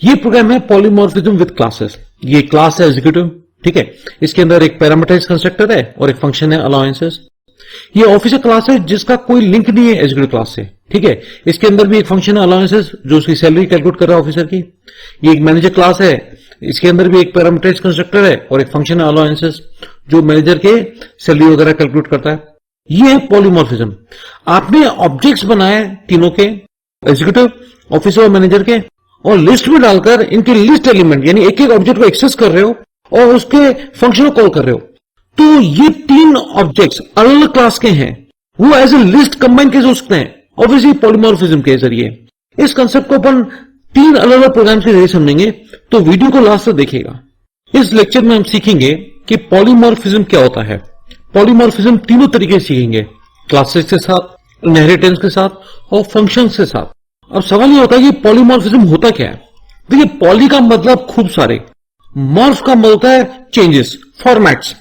ये प्रोग्राम है polymorphism with classes. ये क्लास है एग्जीक्यूटिव, ठीक है। इसके अंदर एक पैरामीटराइज्ड कंस्ट्रक्टर है और एक फंक्शन है अलाउंसेस। ये ऑफिसर क्लास है जिसका कोई लिंक नहीं है एग्जीक्यूटिव क्लास से, ठीक है। इसके अंदर भी एक फंक्शन है अलाउंसेस जो उसकी सैलरी कैलकुलेट कर रहा है ऑफिसर की। ये एक मैनेजर क्लास है, इसके अंदर भी एक पैरामीटराइज्ड कंस्ट्रक्टर है और एक फंक्शन है अलाउंसेस जो मैनेजर के सैलरी वगैरह कैलकुलेट करता है। ये है पॉलीमॉर्फिज्म। आपने ऑब्जेक्ट्स बनाए तीनों के, एग्जीक्यूटिव, ऑफिसर और मैनेजर के, और लिस्ट में डालकर इनके लिस्ट एलिमेंट यानी एक एक ऑब्जेक्ट को एक्सेस कर रहे हो और उसके फंक्शन को कॉल कर रहे हो। तो ये तीन ऑब्जेक्ट्स अलग अलग क्लास के हैं, वो एज ए लिस्ट कंबाइन कैसे हो सकते हैं? ऑब्वियसली पॉलीमॉर्फिज्म के जरिए। इस कंसेप्ट को अपन तीन अलग अलग प्रोग्राम के जरिए समझेंगे, तो वीडियो को लास्ट तक देखिएगा। इस लेक्चर में हम सीखेंगे कि पॉलीमॉर्फिज्म क्या होता है। पॉलीमॉर्फिज्म तीनों तरीके से सीखेंगे, क्लासेस के साथ, इनहेरिटेंस के साथ और फंक्शंस के साथ। अब सवाल ये होता है कि पॉलीमॉर्फिज्म होता क्या है? देखिए, पॉली का मतलब खूब सारे, मॉर्फ का मतलब होता है चेंजेस, फॉर्मेट्स।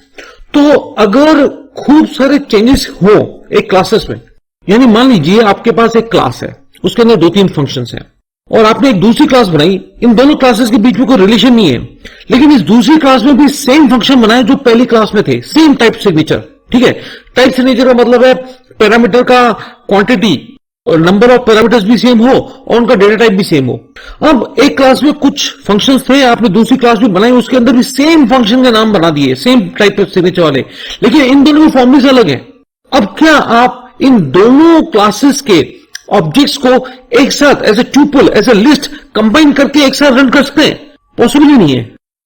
तो अगर खूब सारे चेंजेस हो एक क्लासेस में, यानी मान लीजिए आपके पास एक क्लास है, उसके अंदर दो तीन फंक्शंस हैं और आपने एक दूसरी क्लास बनाई, इन दोनों क्लासेस के बीच में कोई रिलेशन नहीं है, लेकिन इस दूसरी क्लास में भी सेम फंक्शन बनाए जो पहली क्लास में थे, सेम टाइप सिग्नेचर, ठीक है। टाइप सिग्नेचर का मतलब है पैरामीटर का क्वांटिटी और नंबर ऑफ पैरामीटर्स भी सेम हो और उनका डेटा टाइप भी सेम हो। अब एक क्लास में कुछ फंक्शंस थे, आपने दूसरी क्लास में बनाई, उसके अंदर भी सेम फंक्शन के नाम बना दिए, सेम टाइप ऑफ सिग्नेचर वाले, लेकिन इन दोनों की फॉर्मूले अलग है। अब क्या आप इन दोनों क्लासेस के ऑब्जेक्ट्स को एक साथ as a tuple, as a list combine करके एक साथ रन कर सकते हैं? पॉसिबल ही नहीं है,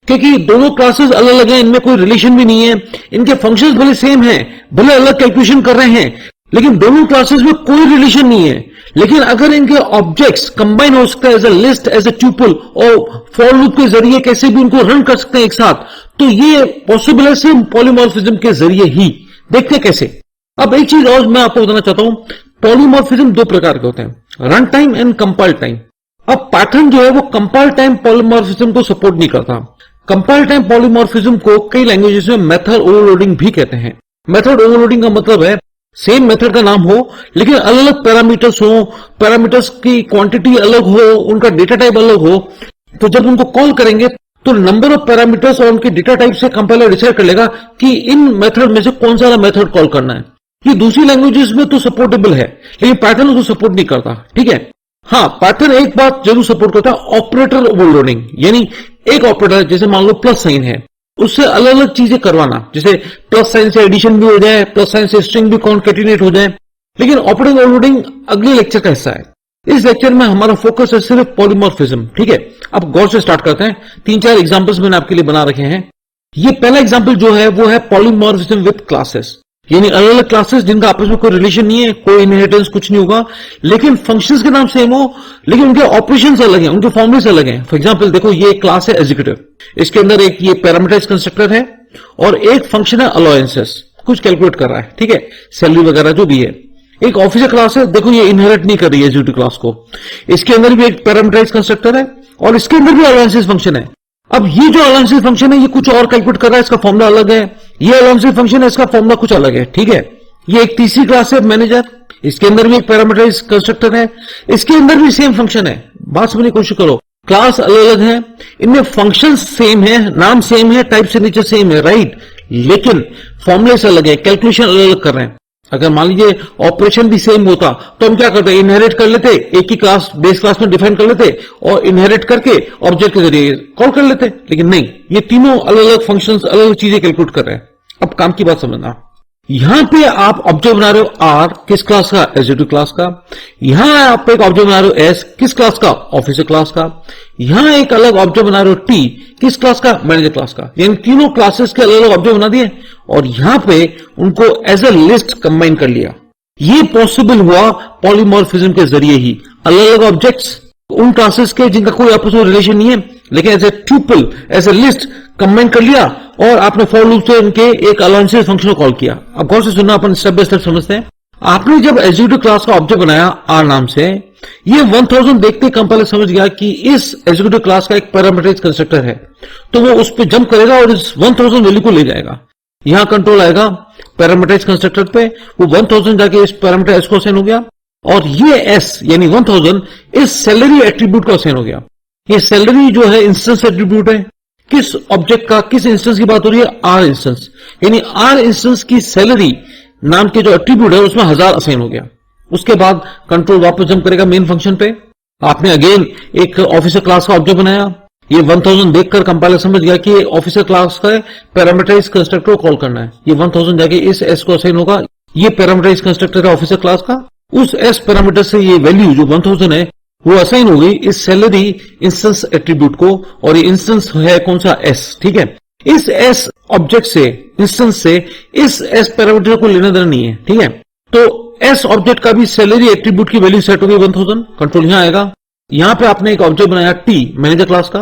क्योंकि दोनों क्लासेस अलग अलग हैं, इनमें कोई रिलेशन भी नहीं है, इनके फंक्शंस भले सेम हैं, भले अलग कैलकुलेशन कर रहे हैं, लेकिन दोनों क्लासेस में कोई रिलेशन नहीं है। लेकिन अगर इनके ऑब्जेक्ट्स कंबाइन हो सकते हैं as a list, as a tuple, और फॉर लूप के जरिए कैसे भी उनको रन कर सकते हैं एक साथ, तो ये पॉसिबल है सिर्फ पॉलीमॉर्फिज्म के जरिए ही। देखते हैं कैसे। अब एक चीज और मैं आपको बताना चाहता हूं, पॉलीमॉर्फिज्म दो प्रकार के होते हैं, run time and compile time. अब पैटर्न जो है वो कंपाइल टाइम पॉलीमॉर्फिज्म को सपोर्ट नहीं करता। कंपाइल टाइम पॉलीमॉर्फिज्म को कई लैंग्वेजेस में मेथड ओवरलोडिंग भी कहते हैं। मेथड ओवरलोडिंग का मतलब है सेम मेथड का नाम हो लेकिन अलग अलग पैरामीटर्स हो, पैरामीटर्स की क्वांटिटी अलग हो, उनका डेटा टाइप अलग हो, तो जब उनको कॉल करेंगे तो नंबर ऑफ पैरामीटर्स और उनके डेटा टाइप से कंपाइलर डिसाइड कर लेगा कि इन मेथड में से कौन सा मेथड कॉल करना है। ये दूसरी लैंग्वेजेस में तो सपोर्टेबल है, लेकिन पैटर्न उसको सपोर्ट नहीं करता, ठीक है। हाँ, पैटर्न एक बात जरूर सपोर्ट करता है, ऑपरेटर ओवरलोडिंग, यानी एक ऑपरेटर जैसे मान लो प्लस साइन है, उससे अलग अलग चीजें करवाना, जैसे प्लस साइन से एडिशन भी हो जाए, प्लस साइन से स्ट्रिंग भी कॉन्केटिनेट हो जाए। लेकिन ऑपरेटर ओवरलोडिंग अगले लेक्चर का हिस्सा है। इस लेक्चर में हमारा फोकस है सिर्फ पॉलीमॉर्फिज्म, ठीक है। अब गौर से स्टार्ट करते हैं। तीन चार एग्जांपल्स मैंने आपके लिए बना रखे हैं। ये पहला एग्जांपल जो है वो है पॉलीमॉर्फिज्म विद क्लासेस, यानी अलग अलग क्लासेस जिनका आपस में कोई रिलेशन नहीं है, कोई इनहेरिटेंस कुछ नहीं होगा, लेकिन फंक्शंस के नाम सेम हो, लेकिन उनके ऑपरेशंस अलग हैं, उनके फॉर्मूलेस अलग हैं। फॉर एग्जांपल देखो, ये क्लास है एग्जीक्यूटिव, इसके अंदर एक ये पैरामीटराइज्ड कंस्ट्रक्टर है और एक फंक्शन है अलाउंसेस, कुछ कैलकुलेट कर रहा है, ठीक है, सैलरी वगैरह जो भी है। एक ऑफिसर क्लास है, देखो ये इनहेरिट नहीं कर रही है एग्जीक्यूटिव क्लास को, इसके अंदर भी एक पैरामीटराइज्ड कंस्ट्रक्टर है और इसके अंदर भी अलाउंसेस फंक्शन है। अब ये जो अलाउंसेस फंक्शन है ये कुछ और कैलकुलेट कर रहा है, इसका फॉर्मूला अलग है। ये अलाउंसेस फंक्शन है, इसका फॉर्मूला कुछ अलग है, ठीक है। ये एक तीसरी क्लास है मैनेजर, इसके अंदर भी एक पैरामीटराइज्ड कंस्ट्रक्टर है, इसके अंदर भी सेम फंक्शन है। बात समझने की कोशिश करो, क्लास अलग अलग है, इनमें फंक्शन सेम है, नाम सेम है, टाइप सिग्नेचर सेम है, राइट, लेकिन फॉर्मूले अलग है, कैलकुलेशन अलग अलग कर रहे हैं। अगर मान लीजिए ऑपरेशन भी सेम होता तो हम क्या करते, इनहेरिट कर लेते, एक ही क्लास बेस क्लास में डिफाइन कर लेते और इनहेरिट करके ऑब्जेक्ट के जरिए कॉल कर लेते, लेकिन नहीं, ये तीनों अलग अलग फंक्शंस अलग अलग चीजें कैलकुलेट कर रहे हैं। अब काम की बात समझना, यहां पे आप ऑब्जेक्ट बना रहे हो आर, किस क्लास का, एग्जीक्यूटिव क्लास का। यहां आप एक ऑब्जेक्ट बना रहे हो एस, किस क्लास का, ऑफिसर क्लास का। यहां एक अलग ऑब्जेक्ट बना रहे हो टी, किस क्लास का, मैनेजर क्लास का। यानी तीनों क्लासेस के अलग अलग ऑब्जेक्ट बना दिए और यहां पे उनको एज ए लिस्ट कंबाइन कर लिया। ये पॉसिबल हुआ पॉलीमॉर्फिज्म के जरिए ही। अलग अलग ऑब्जेक्ट्स उन क्लासेस के जिनका कोई आपस में रिलेशन नहीं है, लेकिन as a tuple, as a list combine कर लिया और आपने फॉर लूप से उनके एक अलाउंसेस फंक्शन को कॉल किया। अब गौर से सुनना, अपन स्टेप बाय स्टेप समझते हैं। आपने जब एग्जीक्यूटिव क्लास का ऑब्जेक्ट बनाया आर नाम से, ये 1000 देखते कंपाइलर समझ गया कि इस एग्जीक्यूटिव क्लास का एक पैरामीटराइज्ड कंस्ट्रक्टर है, तो वो उस पर जंप करेगा और इस 1000 वैल्यू को ले जाएगा। यहां कंट्रोल आएगा पैरामीटराइज्ड कंस्ट्रक्टर पे, वो 1000 जाके इस पैरामीटर एस को असाइन हो गया और ये एस यानी 1000 इस सैलरी एट्रीब्यूट को असाइन हो गया। ये सैलरी जो है इंस्टेंस एट्रीब्यूट है। किस ऑब्जेक्ट का, किस इंस्टेंस की बात हो रही है? आर इंस्टेंस, यानी आर इंस्टेंस की सैलरी नाम के जो एट्रीब्यूट है उसमें 1000 असाइन हो गया। उसके बाद कंट्रोल वापस जंप करेगा मेन फंक्शन पे। आपने अगेन एक ऑफिसर क्लास का ऑब्जेक्ट बनाया, ये 1000 देखकर कंपाइलर समझ गया कि ऑफिसर क्लास का पैरामीटराइज कंस्ट्रक्टर को कॉल करना है। ये 1000 जाके इस एस को असाइन होगा, ये पैरामीटराइज कंस्ट्रक्टर है ऑफिसर क्लास का। उस एस पैरामीटर से ये वैल्यू जो 1000 है वो असाइन हो गई इस सैलरी इंस्टेंस एट्रीब्यूट को, और ये इंस्टेंस है कौन सा? एस। ठीक है, इस एस ऑब्जेक्ट से, इंस्टेंस से इस एस पैरामीटर को लेना देना नहीं है। ठीक है, तो एस ऑब्जेक्ट का भी सैलरी एट्रीब्यूट की वैल्यू सेट हो गई 1000। कंट्रोल यहां आएगा, यहां पे आपने एक ऑब्जेक्ट बनाया टी मैनेजर क्लास का,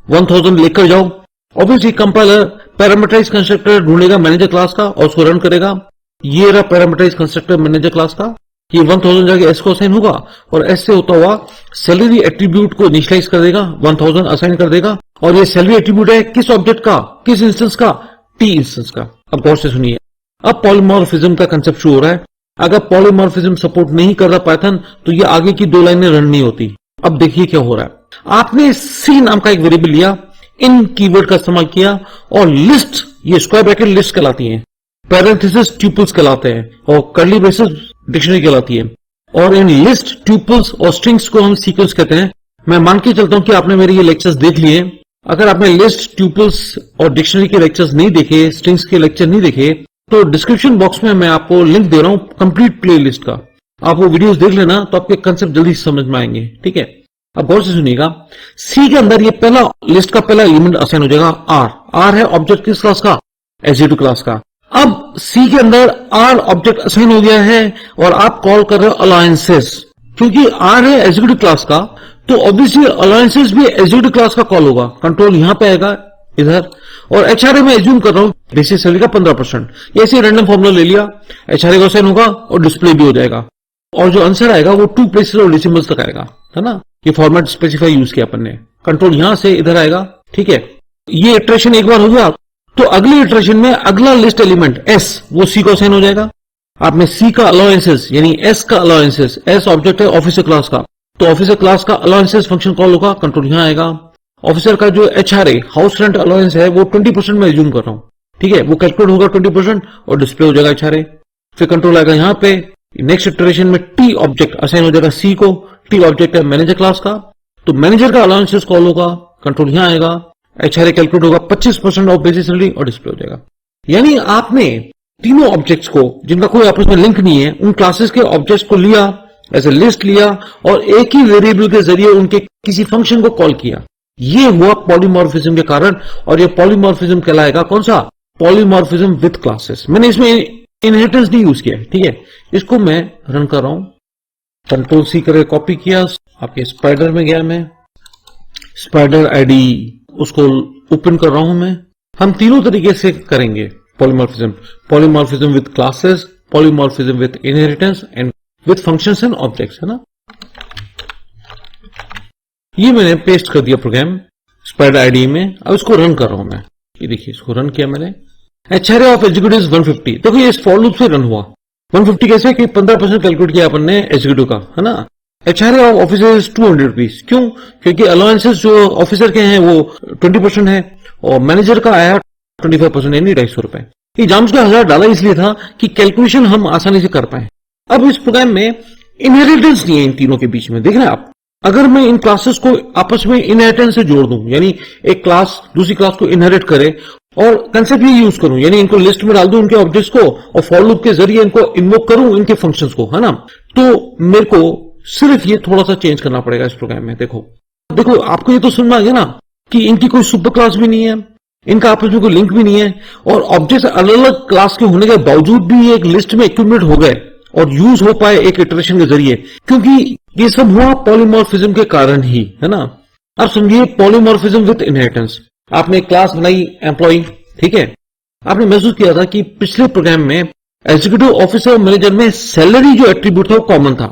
1000 लेकर जाओ। ऑब्वियसली कंपाइलर पैरामीटराइज कंस्ट्रक्टर ढूंढेगा मैनेजर क्लास का और उसको रन करेगा। ये रहा पैरामीटराइज कंस्ट्रक्टर मैनेजर क्लास का, ये 1000 जाके एस को असाइन होगा और एस से होता हुआ सैलरी एट्रीब्यूट को इनिशियलाइज कर देगा, 1000 असाइन कर देगा। और ये सैलरी एट्रीब्यूट है किस ऑब्जेक्ट का, किस इंस्टेंस का? टी इंस्टेंस का। अब गौर से सुनिए, अब पॉलीमॉर्फिज्म का कंसेप्ट शुरू हो रहा है। अगर पॉलीमॉर्फिज्म सपोर्ट नहीं कर रहा पाइथन तो ये आगे की 2 लाइनें रन नहीं होती। अब देखिए क्या हो रहा है। आपने सी नाम का एक वेरिएबल लिया, इन कीवर्ड का इस्तेमाल किया और लिस्ट, ये स्क्वायर ब्रैकेट लिस्ट कहलाती है, पैरेंथेसिस ट्यूपल्स कहलाते हैं और कर्ली ब्रेसेस डिक्शनरी कहलाती है। और इन लिस्ट, ट्यूपल्स और स्ट्रिंग्स को हम सीक्वेंस कहते हैं। मैं मान के चलता हूं कि आपने मेरे ये लेक्चर्स देख लिए। अगर आपने लिस्ट, ट्यूपल्स और डिक्शनरी के लेक्चर्स नहीं देखे, स्ट्रिंग्स के लेक्चर नहीं देखे, तो डिस्क्रिप्शन बॉक्स में मैं आपको लिंक दे रहा हूं कंप्लीट प्ले लिस्ट का। आप वो वीडियोस देख लेना तो आपके कंसेप्ट जल्दी समझ में आएंगे। ठीक है, अब गौर से सुनिएगा, सी के अंदर ये पहला लिस्ट का पहला एलिमेंट असाइन हो जाएगा आर। आर है ऑब्जेक्ट किस क्लास का? एग्जीक्यूटिव क्लास का। अब सी के अंदर आर ऑब्जेक्ट असाइन हो गया है और आप कॉल कर रहे हो अलायंसेस। क्योंकि आर है एग्जीक्यूटिव क्लास का तो ऑब्वियसली अलायंसेस भी एग्जीक्यूटिव क्लास का कॉल होगा। कंट्रोल यहां पे आएगा इधर, और एचआरए में एज्यूम कर रहा हूं बेसिक सैलरी का 15%। ऐसे रैंडम फॉर्मूला ले लिया, एचआरए का असाइन होगा और डिस्प्ले भी हो जाएगा। और जो आंसर आएगा वो 2 प्लेसेस और डेसिमल्स तक आएगा, है ना। ये फॉर्मेट स्पेसिफाई यूज किया अपन ने। कंट्रोल यहां से इधर आएगा। ठीक है, ये इटरेशन एक बार हो गया तो अगले इटरेशन में अगला लिस्ट एलिमेंट एस वो सी को असाइन हो जाएगा। आपने सी का अलाउंसेस यानी एस का अलाउंसेस, एस ऑब्जेक्ट है ऑफिसर क्लास का, तो ऑफिसर क्लास का अलाउंसेस फंक्शन कॉल होगा। कंट्रोल यहां आएगा। ऑफिसर का जो एचआरए हाउस रेंट अलाउंस है वो 20% में एज्यूम कर रहा हूं। ठीक है, वो कैलकुलेट होगा 20% और डिस्प्ले हो जाएगा एचआरए। फिर कंट्रोल आएगा यहां पे, नेक्स्ट इटरेशन में टी ऑब्जेक्ट असाइन हो जाएगा सी को। टी ऑब्जेक्ट है मैनेजर क्लास का, तो मैनेजर का अलाउंसेस कॉल होगा। कंट्रोल यहां आएगा, एचआरए कैलकुलेट होगा 25% ऑफ बेसिक सैलरी और डिस्प्ले हो जाएगा। यानी आपने तीनों ऑब्जेक्ट्स को जिनका कोई आपस में लिंक नहीं है, उन क्लासेस के ऑब्जेक्ट्स को लिया, ऐसे लिस्ट लिया और एक ही वेरिएबल के जरिए उनके किसी फंक्शन को कॉल किया। ये हुआ पॉलीमॉर्फिज्म के कारण, और ये पॉलीमॉर्फिज्म कहलाएगा कौन सा? Polymorphism with classes. मैंने इसमें इनहेरिटेंस नहीं यूज किया है। ठीक है, इसको मैं रन कर रहा हूं, कंट्रोल सी करके कॉपी किया, आपके स्पाइडर में गया, मैं स्पाइडर आईडी उसको ओपन कर रहा हूं मैं। हम तीनों तरीके से करेंगे polymorphism, polymorphism with classes, polymorphism with inheritance and with functions and objects, है ना। ये मैंने पेस्ट कर दिया प्रोग्राम स्पाइडर आईडी में। अब इसको रन कर रहा हूं मैं। ये देखिए, इसको रन किया मैंने। एचआरए ऑफ एग्जीक्यूटिव 150, देखो ये इस फॉर लूप से रन हुआ। 150 कैसे कि 15% कैलकुलेट किया अपन ने एग्जीक्यूटिव का, है ना। एचआरए ऑफ ऑफिसर 200 रुपीज, क्यों? क्योंकि अलाउंसेस जो ऑफिसर के हैं वो 20% है और मैनेजर का आया 25%, यानी 250 रुपए। ये जाम्स का 1000 डाला इसलिए था कि कैलकुलेशन हम आसानी से कर पाए। अब इस प्रोग्राम में इनहेरिटेंस नहीं है इन तीनों के बीच में, देख रहे हैं आप। अगर मैं इन क्लासेस को आपस में इनहेरिटेंस से जोड़ दूं, यानी एक क्लास दूसरी क्लास को इनहेरिट करे, और कंसेप्ट ये यूज करूं, यानी इनको लिस्ट में डाल दूं उनके ऑब्जेक्ट्स को और फॉर लूप के जरिए इनको इन्वोक करूं इनके फंक्शंस को, है ना। तो मेरे को सिर्फ ये थोड़ा सा चेंज करना पड़ेगा इस प्रोग्राम में। देखो आपको ये तो समझ में आ गया ना कि इनकी कोई सुपर क्लास भी नहीं है, इनका आपस में कोई लिंक भी नहीं है, और ऑब्जेक्ट्स अलग अलग क्लास के होने के बावजूद भी ये एक लिस्ट में एक्यूमुलेट हो गए और यूज हो पाए एक इटरेशन के जरिए, क्योंकि ये सब हुआ पॉलीमॉर्फिज्म के कारण ही, है ना। अब समझिए पॉलीमॉर्फिज्म विद इनहेरिटेंस। आपने क्लास बनाई एम्प्लॉय, ठीक है। आपने महसूस किया था कि पिछले प्रोग्राम में एग्जीक्यूटिव ऑफिसर और मैनेजर में सैलरी जो एट्रीब्यूट था वो कॉमन था।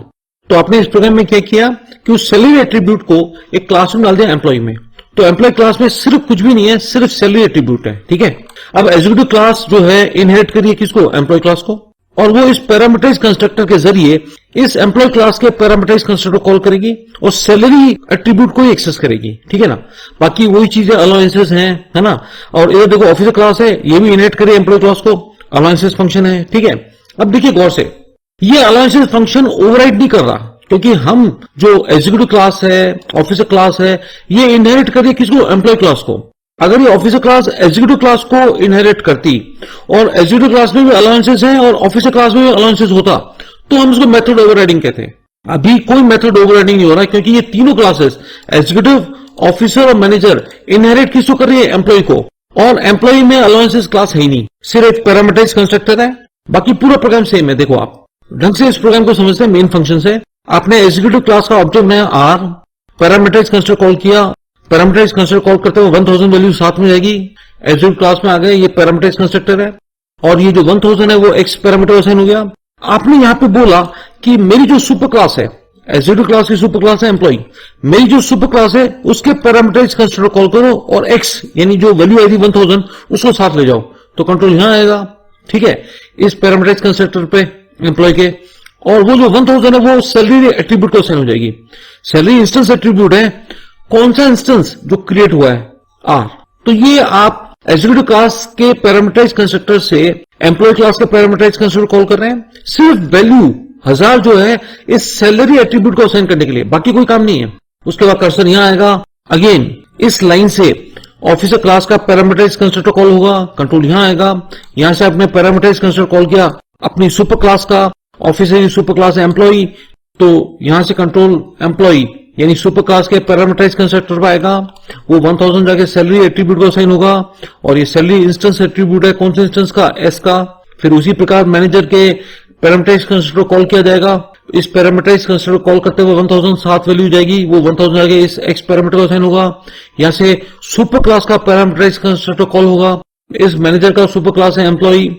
तो आपने इस प्रोग्राम में क्या किया कि उस सैलरी एट्रीब्यूट को एक क्लास में डाल दिया एम्प्लॉय में। तो एम्प्लॉय क्लास में सिर्फ कुछ भी नहीं है, सिर्फ सैलरी एट्रीब्यूट है, ठीक है। अब एग्जीक्यूटिव क्लास जो है इनहेरिट करिए किसको? एम्प्लॉय क्लास को। और वो इस पैरामीटराइज कंस्ट्रक्टर के जरिए इस एम्प्लॉय क्लास के पैरामीटराइज कंस्ट्रक्टर कॉल करेगी और सैलरी एट्रीब्यूट को ही एक्सेस करेगी, ठीक है ना। बाकी वही चीजें अलाउंसेस हैं, है ना। और ये देखो ऑफिसर क्लास है, ये भी इनहेरिट करे एम्प्लॉय क्लास को, अलाउंसेस फंक्शन है, ठीक है। अब देखिए गौर से, ये अलाउंसेस फंक्शन ओवरराइड नहीं कर रहा, क्योंकि हम जो एग्जीक्यूटिव क्लास है, ऑफिसर क्लास है, ये इनहेरिट करिए किसको, एम्प्लॉय क्लास को। अगर ये ऑफिसर क्लास एग्जीक्यूटिव क्लास को इनहेरिट करती और एग्जीक्यूटिव क्लास में भी अलाउंसेस हैं और ऑफिसर क्लास में भी अलाउंसेस होता, तो हम इसको मेथड ओवरराइडिंग कहते हैं। अभी कोई मेथड ओवरराइडिंग नहीं हो रहा, क्योंकि ये तीनों क्लासेस एग्जीक्यूटिव, ऑफिसर और मैनेजर इनहेरिट किसको कर रही है, एम्प्लॉय को। और एम्प्लॉय में अलाउंसेस क्लास है ही नहीं, सिर्फ एक पैरामीटराइज कंस्ट्रक्टर है, बाकी पूरा प्रोग्राम सेम है। देखो आप ढंग से इस प्रोग्राम को समझते हैं। मेन फंक्शन से आपने एग्जीक्यूटिव क्लास का ऑब्जेक्ट में आर, पैरामीटराइज कंस्ट्रक्टर कॉल किया, पैरामीटराइज कंस्ट्रक्टर कॉल करते हुए 1000 वैल्यू साथ में जाएगी, एग्जीक्यूटिव क्लास में आ गए, ये पैरामीटराइज कंस्ट्रक्टर है और ये जो 1000 है वो एक्स पैरामीटर असाइन हो गया। आपने यहां पे बोला कि मेरी जो सुपर क्लास है, एग्जीक्यूटिव क्लास की सुपर क्लास है एम्प्लॉय, मेरी जो सुपर क्लास है उसके पैरामीटराइज कंस्ट्रक्टर कॉल करो और एक्स यानी जो वैल्यू आई थी 1000 उसको साथ ले जाओ, तो कंट्रोल यहां आएगा, ठीक है, इस पैरामीटराइज कंस्ट्रक्टर पे एम्प्लॉय के। और वो जो 1000 है वो सैलरी एट्रीब्यूट को असाइन हो जाएगी। सैलरी इंस्टेंस एट्रीब्यूट है, कौन सा इंस्टेंस, जो क्रिएट हुआ है आर। तो ये आप एग्जीक्यूटिव क्लास के पैरामीटराइज कंस्ट्रक्टर से एम्प्लॉय क्लास के पैरामीटराइज कंस्ट्रक्टर कॉल कर रहे हैं, सिर्फ वैल्यू 1000 जो है इस सैलरी एट्रीब्यूट को असाइन करने के लिए, बाकी कोई काम नहीं है। उसके बाद कर्सर यहां आएगा, अगेन इस लाइन से ऑफिसर क्लास का पैरामीटराइज कंस्ट्रक्टर कॉल होगा, कंट्रोल यहां आएगा, यहां से आपने पैरामीटराइज कंस्ट्रक्टर कॉल किया अपनी सुपर क्लास का, ऑफिसर सुपर क्लास है एम्प्लॉय, तो यहां से कंट्रोल एम्प्लॉय यानी सुपर क्लास के पैरामीटराइज कंस्ट्रक्टर पर आएगा, वो 1000 जाके सैलरी एट्रीब्यूट को असाइन होगा और ये सैलरी इंस्टेंस एट्रीब्यूट है, कौन से इंस्टेंस का, एस का। फिर उसी प्रकार मैनेजर के पैरामीटराइज कंस्ट्रक्टर कॉल किया जाएगा, इस पैरामीटराइज कंस्ट्रक्टर कॉल करते हुए 1000 साथ वैल्यू जाएगी, वो 1000 जाके इस एक्स पैरामीटर को असाइन होगा। यहां से सुपर क्लास का पैरामीटराइज कंस्ट्रक्टर कॉल होगा, इस मैनेजर का सुपर क्लास है एम्प्लॉय,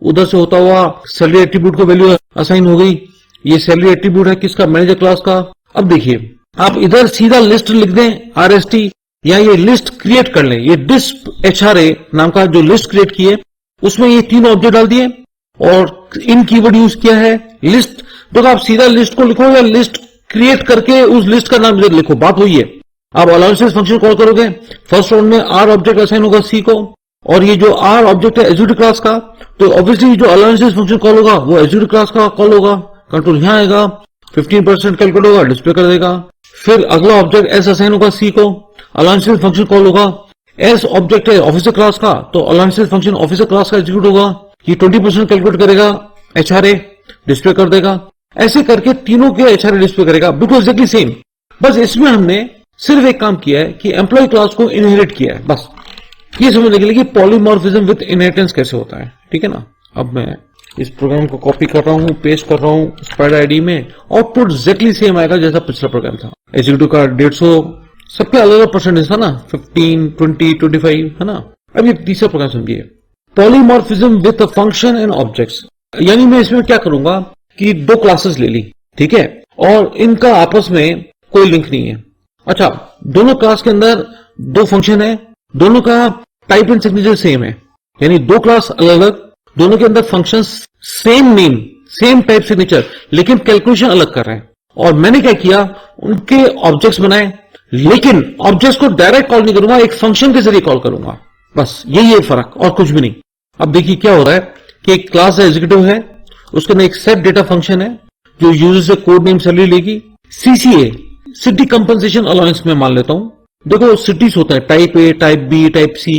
उधर से होता हुआ सैलरी एट्रीब्यूट को वैल्यू असाइन हो गई। ये सैलरी एट्रीब्यूट है किसका, मैनेजर क्लास का। अब देखिए आप इधर सीधा लिस्ट लिख दें RST, या ये लिस्ट क्रिएट कर लें, ये डिस्प HRA नाम का जो लिस्ट क्रिएट किए उसमें ये तीनों ऑब्जेक्ट डाल दिए और इन कीवर्ड यूज किया है लिस्ट। तो आप सीधा लिस्ट को लिखो या लिस्ट क्रिएट करके उस लिस्ट का नाम इधर लिखो, बात वही है। आप अलाउंसेस फंक्शन कॉल करोगे, फर्स्ट राउंड में R ऑब्जेक्ट असाइन होगा C को, और ये जो R ऑब्जेक्ट है एग्जीक्यूटिव क्लास का, तो ऑब्वियसली जो अलाउंसेस फंक्शन कॉल होगा वो एग्जीक्यूटिव क्लास का कॉल होगा, कंट्रोल यहां आएगा, 15% कैलकुलेट होगा, डिस्प्ले कर देगा। फिर अगला ऑब्जेक्ट S असाइन होगा C को, अलाउंसेस फंक्शन कॉल होगा, S ऑब्जेक्ट है ऑफिसर क्लास का, तो अलाउंसेस फंक्शन ऑफिसर क्लास का एग्जीक्यूट होगा, ये 20% कैलकुलेट करेगा, HRA डिस्प्ले कर देगा। ऐसे करके तीनों के HRA डिस्प्ले करेगा, बिल्कुल एग्जैक्टली सेम। बस इसमें हमने सिर्फ एक काम किया है कि एम्प्लॉय क्लास को इनहेरिट किया है, बस ये समझने के लिए कि पॉलीमॉर्फिज्म विद इनहेरिटेंस कैसे होता है, ठीक है ना। अब मैं इस प्रोग्राम को कॉपी कर रहा हूं, पेस्ट कर रहा हूं स्पाइडर आईडी में, आउटपुट एग्जैक्टली सेम आएगा जैसा पिछला प्रोग्राम था। एग्जीक्यूटिव का 150, सबके अलग अलग परसेंटेज था ना, 15, 20, 25, है ना। अब ये तीसरा प्रोग्राम समझिए, polymorphism with a function and objects. यानी मैं इसमें क्या करूंगा कि दो क्लासेस ले ली, ठीक है, और इनका आपस में कोई लिंक नहीं है। अच्छा, दोनों क्लास के अंदर दो फंक्शन है, दोनों का टाइप एंड सिग्नेचर सेम है, यानी दो क्लास अलग अलग, दोनों के अंदर functions same name, same type signature, लेकिन कैलकुलेशन अलग कर रहे हैं। और मैंने क्या किया, उनके ऑब्जेक्ट्स बनाए, लेकिन ऑब्जेक्ट्स को डायरेक्ट कॉल नहीं करूंगा, एक फंक्शन के जरिए कॉल करूंगा, बस यही है फर्क और कुछ भी नहीं। अब देखिए क्या हो रहा है कि एक क्लास एग्जीक्यूटिव है, उसके अंदर एक सेट डेटा फंक्शन है जो यूजर से कोड नेम सैलरी लेगी, CCA सिटी कंपनसेशन अलाउंस में मान लेता हूं। देखो सिटीज होता है, type A, type B, type C,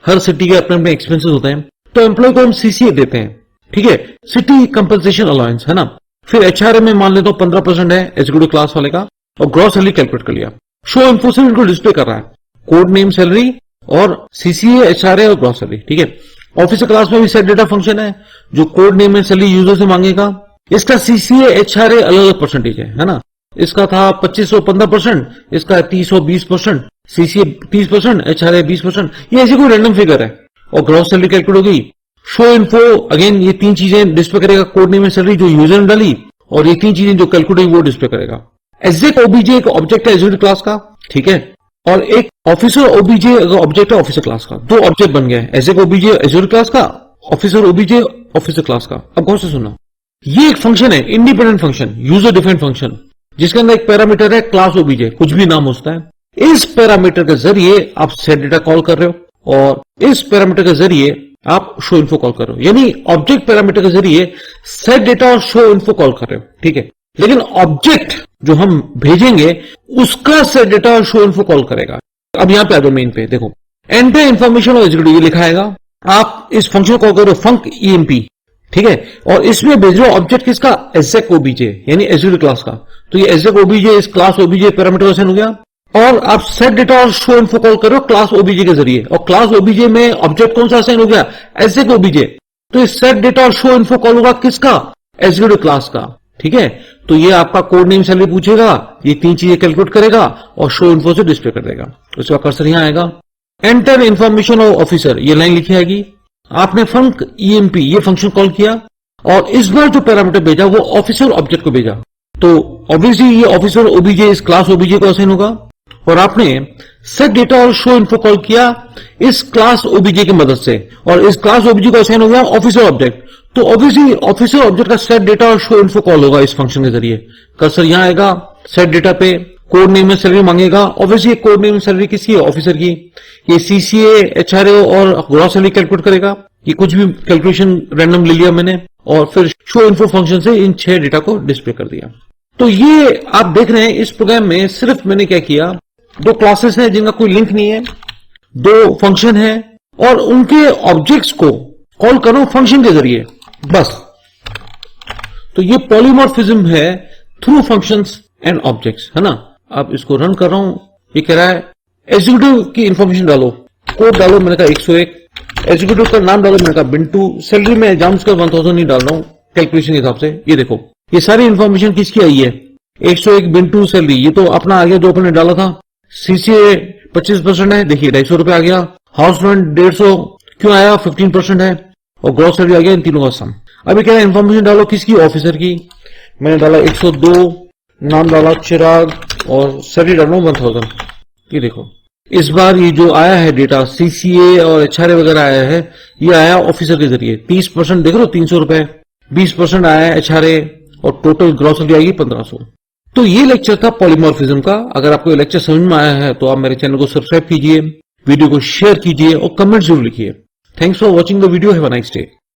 her city के अपने अपने एक्सपेंसेस होते हैं, तो एम्प्लॉय को हम CCA देते हैं, ठीक है, सिटी कंपनसेशन अलाउंस, है ना। फिर HRA में मान लेता हूं 15% है एग्जीक्यूटिव क्लास वाले का, और ग्रॉस सैलरी कैलकुलेट कर लिया। शो इन्फो से इनको डिस्प्ले कर रहा है, कोड नेम सैलरी और CCA, HRA और ग्रॉस सैलरी, ठीक है। ऑफिसर क्लास में भी सेट डेटा फंक्शन है जो कोड नेम में सैलरी यूजर से मांगेगा, इसका CCA, HRA अलग अलग परसेंटेज है ना। इसका था 2500 15%, इसका 30 20%, CCA 30%, HRA 20%, ये ऐसी कोई रैंडम फिगर है। और ग्रॉस सैलरी कैलकुलेट होगी। शो इन्फो, अगेन ये तीन चीजें डिस्प्ले करेगा, कोड नेम में सैलरी जो यूजर ने डाली, और ये तीन चीजें जो कैलकुलेट हुई वो डिस्प्ले करेगा। एग्जेक ओबीजे एक ऑब्जेक्ट है एग्जीक्यूटिव क्लास का, ठीक है, और एक ऑफिसर ओबीजे ऑब्जेक्ट है ऑफिसर क्लास का। दो ऑब्जेक्ट बन गए, एग्जेक ओबीजे एग्जीक्यूटिव क्लास का, ऑफिसर ओबीजे ऑफिसर क्लास का। अब गौर से सुनना, ये एक फंक्शन है, independent function, user defined function, जिसके अंदर एक पैरामीटर है क्लास ओबीजे, कुछ भी नाम होता है। इस पैरामीटर के जरिए आप सेट डेटा कॉल कर रहे हो और इस पैरामीटर के जरिए आप शो इन्फो कॉल कर रहे हो, यानी ऑब्जेक्ट पैरामीटर के जरिए सेट डेटा और शो इन्फो कॉल कर रहे हो, ठीक है। लेकिन ऑब्जेक्ट जो हम भेजेंगे उसका सेट डेटा और शो इन्फो कॉल करेगा। अब यहां पे आ जाओ मेन पे, देखो एंटर इन्फॉर्मेशन और एग्जीक्यूटिव ये लिखा आएगा। आप इस फंक्शन कॉल करो फंक ईएमपी, ठीक है, और इसमें भेज रहे हो ऑब्जेक्ट किसका, एग्जेक ओबीजे, यानी एग्जीक्यूटिव क्लास का। तो ये एग्जेक ओबीजे इस क्लास ओबीजे पैरामीटर असाइन हो गया और आप सेट डेटा और शो इन्फो कॉल करो क्लास ओबीजे के जरिए, और क्लास ओबीजे में ऑब्जेक्ट कौन सा असाइन हो गया, एग्जेक ओबीजे। तो इस सेट डेटा और शो इन्फो कॉल होगा किसका, एग्जीक्यूटिव क्लास का, ठीक है। तो ये आपका कोड नेम सैलरी पूछेगा, ये तीन चीजें कैलकुलेट करेगा और शो इन्फो से डिस्प्ले कर देगा। उसका कर्सर यहां आएगा, एंटर इन्फॉर्मेशन ऑफ ऑफिसर, ये लाइन लिखी आएगी। आपने फंक ईएमपी ये फंक्शन कॉल किया और इस बार जो पैरामीटर भेजा वो ऑफिसर ऑब्जेक्ट को भेजा। तो ऑब्वियसली ये ऑफिसर ओबीजे इस क्लास ओबीजे को असाइन होगा और आपने सेट डेटा और शो इन्फो कॉल किया इस क्लास ओबीजे की मदद से और इस क्लास ओबीजे को असाइन हो गया ऑफिसर ऑब्जेक्ट। तो ऑब्वियसली ऑफिसर ऑब्जेक्ट का सेट डेटा और शो इन्फो कॉल होगा इस फंक्शन के जरिए। कर्सर यहां आएगा, सेट डेटा पे कोड नेम में सैलरी मांगेगा, ऑब्वियसली कोड नेम सैलरी किसकी है, ऑफिसर की। ये सीसीए, एचआरए और ग्रॉस सैलरी कैलकुलेट करेगा। ये कुछ भी कैलकुलेशन रैंडम ले लिया मैंने और फिर शो इन्फो फंक्शन से इन 6 डेटा को डिस्प्ले कर दिया। तो ये आप देख रहे हैं इस प्रोग्राम में सिर्फ मैंने क्या किया, 2 क्लासेस हैं जिनका कोई लिंक नहीं है, 2 फंक्शन है और उनके ऑब्जेक्ट्स को कॉल करो फंक्शन के जरिए, बस। तो ये पॉलीमॉर्फिज्म है थ्रू फंक्शंस एंड ऑब्जेक्ट्स, है ना। अब इसको रन कर रहा हूं, ये कह रहा है एग्जीक्यूटिव की इंफॉर्मेशन डालो, कोड डालो, मैंने कहा 101, एग्जीक्यूटिव का नाम डालो, मैंने कहा बिंटू, सैलरी में एग्जाम्स का 1000 नहीं डाल रहा हूं कैलकुलेशन के हिसाब से। ये देखो ये सारी इंफॉर्मेशन किसकी आई है, 101 बिंटू सैलरी, ये तो अपना आ गया जो अपने डाला था। सीसीए 25% है, देखिए 250 रुपए आ गया। हाउस रेंट 150 क्यों आया, 15% है और ग्रॉस सैलरी आ गया इन तीनों का सम। अभी कह रहा है इंफॉर्मेशन डालो किसकी, ऑफिसर की। मैंने डाला 102, नाम डाला चिराग और सैलरी डाला 1000। ये देखो इस बार ये जो आया है डेटा सीसीए और एचआरए वगैरह आया है, ये आया ऑफिसर के जरिए। 30% देख लो 300 रुपए, 20% आया है एचआरए और टोटल ग्रॉस सैलरी आएगी 1500। तो ये लेक्चर था पॉलीमॉर्फिज्म का। अगर आपको ये लेक्चर समझ में आया है तो आप मेरे चैनल को सब्सक्राइब कीजिए, वीडियो को शेयर कीजिए और कमेंट जरूर लिखिए। Thanks for watching the video, have a nice day.